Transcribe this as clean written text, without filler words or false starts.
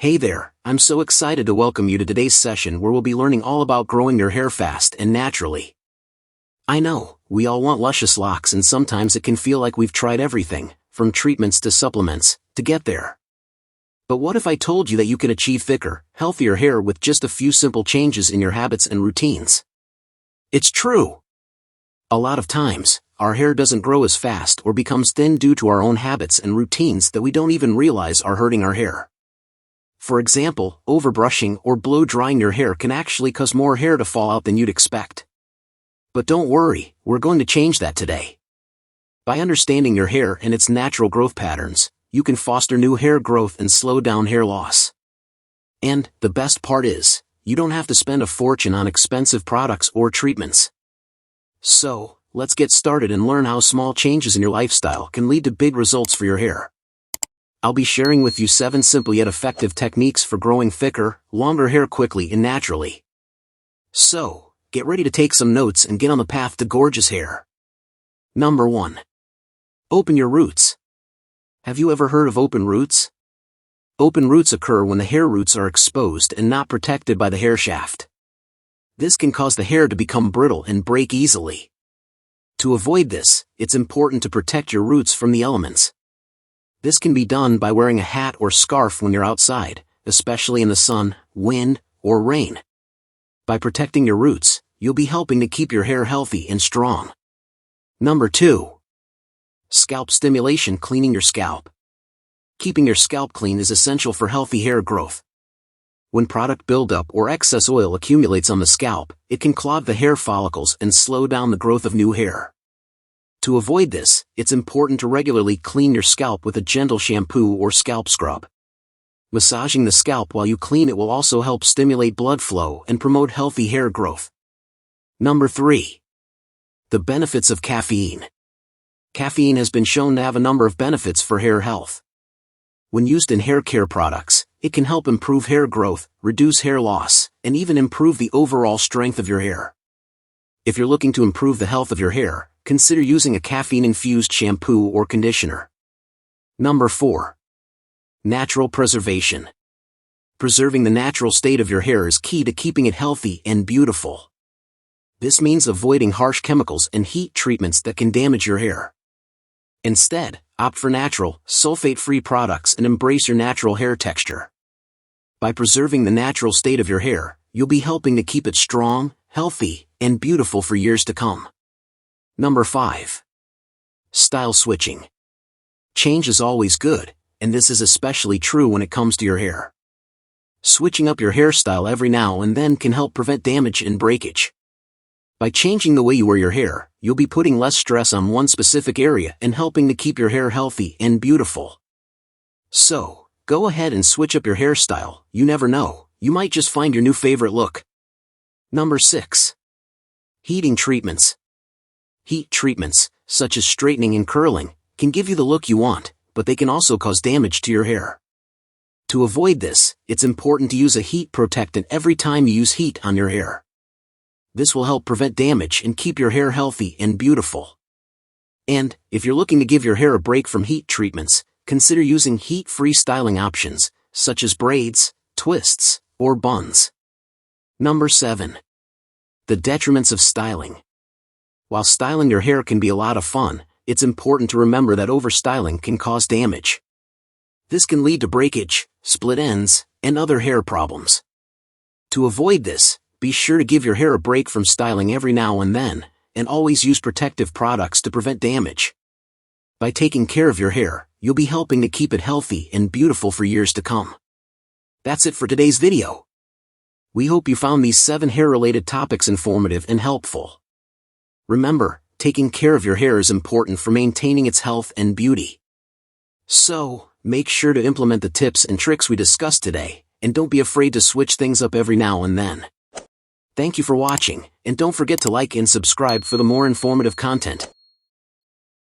Hey there, I'm so excited to welcome you to today's session where we'll be learning all about growing your hair fast and naturally. I know, we all want luscious locks and sometimes it can feel like we've tried everything, from treatments to supplements, to get there. But what if I told you that you can achieve thicker, healthier hair with just a few simple changes in your habits and routines? It's true. A lot of times, our hair doesn't grow as fast or becomes thin due to our own habits and routines that we don't even realize are hurting our hair. For example, overbrushing or blow-drying your hair can actually cause more hair to fall out than you'd expect. But don't worry, we're going to change that today. By understanding your hair and its natural growth patterns, you can foster new hair growth and slow down hair loss. And, the best part is, you don't have to spend a fortune on expensive products or treatments. So, let's get started and learn how small changes in your lifestyle can lead to big results for your hair. I'll be sharing with you 7 simple yet effective techniques for growing thicker, longer hair quickly and naturally. So, get ready to take some notes and get on the path to gorgeous hair. Number 1. Open your roots. Have you ever heard of open roots? Open roots occur when the hair roots are exposed and not protected by the hair shaft. This can cause the hair to become brittle and break easily. To avoid this, it's important to protect your roots from the elements. This can be done by wearing a hat or scarf when you're outside, especially in the sun, wind, or rain. By protecting your roots, you'll be helping to keep your hair healthy and strong. Number 2. Scalp stimulation. Cleaning your scalp. Keeping your scalp clean is essential for healthy hair growth. When product buildup or excess oil accumulates on the scalp, it can clog the hair follicles and slow down the growth of new hair. To avoid this, it's important to regularly clean your scalp with a gentle shampoo or scalp scrub. Massaging the scalp while you clean it will also help stimulate blood flow and promote healthy hair growth. Number 3. The benefits of caffeine. Caffeine has been shown to have a number of benefits for hair health. When used in hair care products, it can help improve hair growth, reduce hair loss, and even improve the overall strength of your hair. If you're looking to improve the health of your hair, consider using a caffeine-infused shampoo or conditioner. Number 4. Natural preservation. Preserving the natural state of your hair is key to keeping it healthy and beautiful. This means avoiding harsh chemicals and heat treatments that can damage your hair. Instead, opt for natural, sulfate-free products and embrace your natural hair texture. By preserving the natural state of your hair, you'll be helping to keep it strong, healthy, and beautiful for years to come. Number 5. Style switching. Change is always good, and this is especially true when it comes to your hair. Switching up your hairstyle every now and then can help prevent damage and breakage. By changing the way you wear your hair, you'll be putting less stress on one specific area and helping to keep your hair healthy and beautiful. So, go ahead and switch up your hairstyle. You never know, you might just find your new favorite look. Number 6. Heating treatments. Heat treatments, such as straightening and curling, can give you the look you want, but they can also cause damage to your hair. To avoid this, it's important to use a heat protectant every time you use heat on your hair. This will help prevent damage and keep your hair healthy and beautiful. And, if you're looking to give your hair a break from heat treatments, consider using heat-free styling options, such as braids, twists, or buns. Number 7. The detriments of styling. While styling your hair can be a lot of fun, it's important to remember that overstyling can cause damage. This can lead to breakage, split ends, and other hair problems. To avoid this, be sure to give your hair a break from styling every now and then, and always use protective products to prevent damage. By taking care of your hair, you'll be helping to keep it healthy and beautiful for years to come. That's it for today's video. We hope you found these 7 hair-related topics informative and helpful. Remember, taking care of your hair is important for maintaining its health and beauty. So, make sure to implement the tips and tricks we discussed today, and don't be afraid to switch things up every now and then. Thank you for watching, and don't forget to like and subscribe for the more informative content.